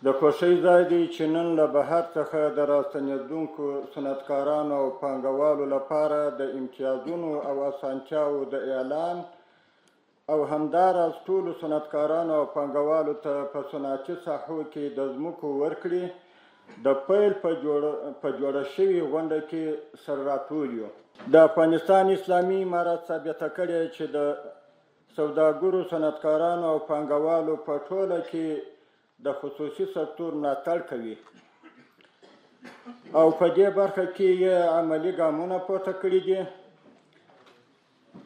د خوښۍ ځای دی چې نن له بهر څخه د راستنېدونکو صنعتکارانو او پانګوالو لپاره د امتیازونو او اسانتیاوو د اعلان او همداراز ټولو صنعتکارانو او پانګوالو ته په صنعتي ساحو کې د ځمکو ورکړې د پیل په جوړه شوې غونډه کې سره راټول یو. د افغانستان اسلامي امارت ثابته کړې چې د سوداګرو، صنعتکارانو او پانګوالو په ټوله کې د خصوصي سکتور ملاتړ کوي او په دې برخه کې یې عملي ګامونه پورته کړي دي.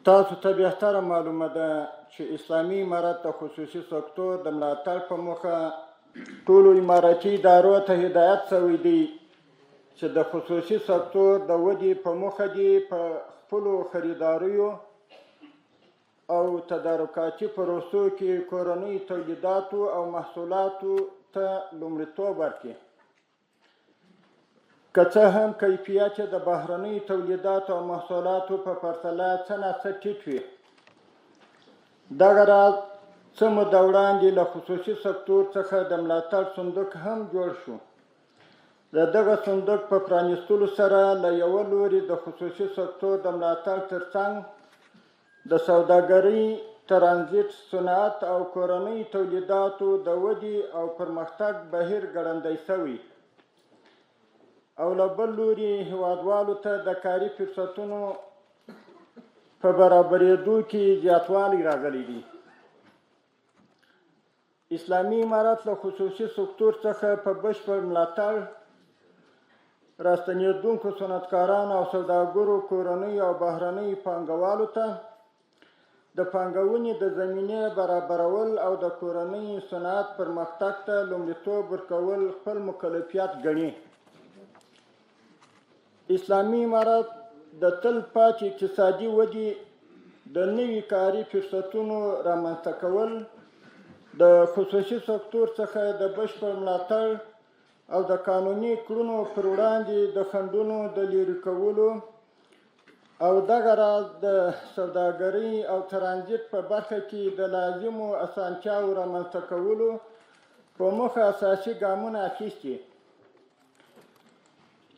تاسو ته بهتره معلومه ده چې اسلامي امارت د خصوصي سکتور د ملاتړ په موخه ټولو امارتي ادارو ته هدایت شوی دی چې د خصوصي سکتور د ودې په موخه دي په خپلو خریداریو او تدارکاتي پروسو کې کورنۍ تولیداتو او محصولاتو ته لومړیتوب ورکړي. که څه هم کیفیت د بهرنۍ تولیداتو او محصولاتو په پرتله څه ناڅه ټیټ وي. دغه راز څه موده وړاندې له خصوصي سکتور څخه د ملاتړ صندوق هم جوړ شو. د دغه صندوق په پرانیستلو سره له یوه لوري د خصوصي سکتور د ملاتړ ترڅنګ د سوداګرۍ، ترانزیت، صنعت او کورنۍ تولیداتو د ودې او پرمختګ بهیر ګړندی شوی او له بل لوري هیوادوالو ته د کاري فرصتونو په برابرېدو کې زیاتوالی راغلی دی. اسلامي امارت له خصوصي سکتور څخه په بشپړ ملاتړ راستنېدونکو صنعتکارانو او سوداګرو، کورنۍ او بهرنۍ پانګوالو ته د پانګونې د زمینې برابرول او د کورنۍ صنعت پرمختګ ته لومړیتوب ورکول خپل مکلفیت ګڼي. اسلامي امارت د تل پاتې اقتصادي ودې د نوي کاري فرصتونو رامنځته کول، د خصوصي سکتور څخه د بشپړ ملاتړ او د قانوني کړنو پر وړاندې د خنډونو د لرې کولو او دغه راز د سوداګرۍ او ترانزیت په برخه کې د لازمو اسانتیاوو رامنځته کولو په موخه اساسي ګامونه اخیستي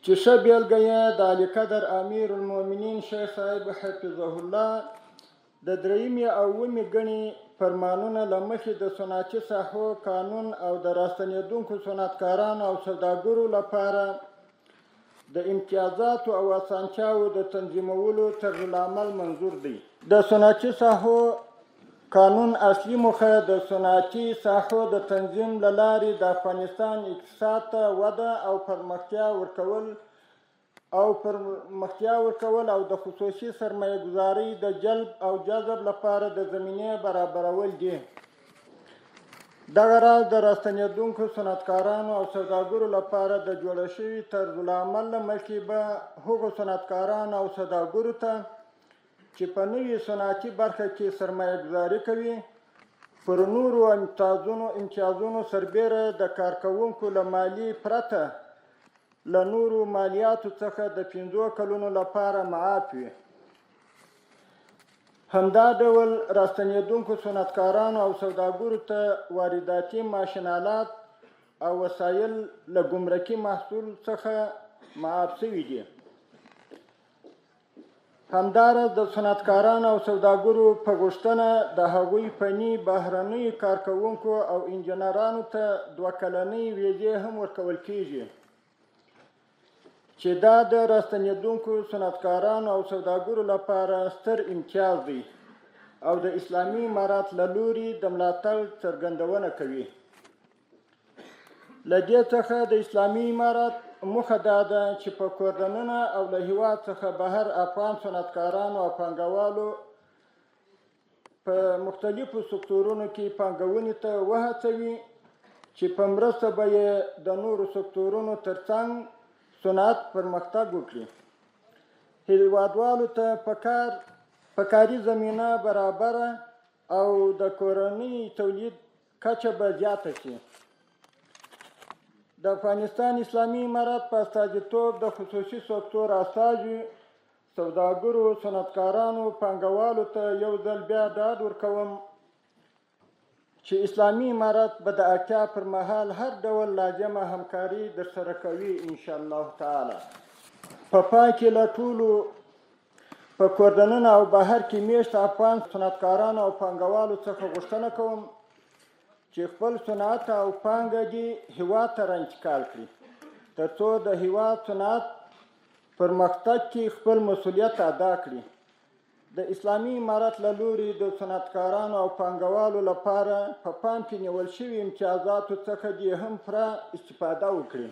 چې ښه بېلګه یې د اعلی قدر امیر المؤمنین شیخ صاحب حفظه الله د 3 او 9 ګڼې فرمانونه له مخې د صنعتي ساحو قانون او د راستنېدونکو صنعتکارانو او سوداګرو لپاره د امتیازاتو او اسانتیاوو د تنظیمولو طرزالعمل منظور دی. د صنعتي ساحو قانون اصلي موخه د صنعتي ساحو د تنظیم له لارې د افغانستان اقتصاد ته وده او پرمختیا ورکول او د خصوصي سرمایه ګذارۍ د جلب او جذب لپاره د زمینې برابرول دي. دغه راز د راستنېدونکو صنعتکارانو او سوداګرو لپاره د جوړه شوي طرزالعمل له مخې به هغو صنعتکارانو او سوداګرو ته چې په نوي صنعتي برخه کې سرمایه ګذاري کوي پر نورو امتیازونو سربیره د کارکوونکو له مالیې پرته له نورو مالیاتو څخه د 5 کلونو لپاره معاف وي. همدا ډول راستنېدونکو صنعتکارانو او سوداګرو ته وارداتي ماشین آلات او وسایل له ګمرکي محصول څخه معاف شوي دي. همداراز د صنعتکارانو او سوداګرو په غوښتنه د هغوی فني بهرنیو کارکوونکو او انجنیرانو ته 2 کلنۍ ویزې هم ورکول کیږي چې دا د راستنېدونکو صنعتکارانو او سوداګرو لپاره ستر امتیاز دی او د اسلامي امارت له لوري د ملاتړ څرګندونه کوي. له دې څخه د اسلامي امارت موخه دا ده چې په کور دننه او له هېواد څخه بهر افغان صنعتکارانو او پانګوالو په مختلفو سکتورونو کې پانګونې ته وهڅوي چې په مرسته به یې د نورو سکتورونو ترڅنګ صنعت پرمختګ وکړي. هیوادوالو ته په کاري زمینه برابره او د کورنۍ تولید کچه به زیاته شي. د افغانستان اسلامي امارت په استازیتوب د خصوصي سکتور استازو، سوداګرو، صنعتکارانو، پانګوالو ته یو ځل بیا ډاډ ورکوم چې اسلامي امارت به د اړتیا پر مهال هر ډول لازمه همکاري درسره کوي انشاءالله تعالی. په پای کې له ټولو په کورننه او بهر کې میشت افغان صنعتکارانو او پانګوالو څخه غوښتنه کوم چې خپل صنعت او پانګه دې هېواد ته رانتقال کړي تر څو د هېواد صنعت پرمختګ کې خپل مسؤلیت ادا کړي. د اسلامي امارت له لوري د صنعتکارانو او پانګوالو لپاره په پام کې نیول شوي امتیازاتو څخه دې هم پوره استفاده وکړي.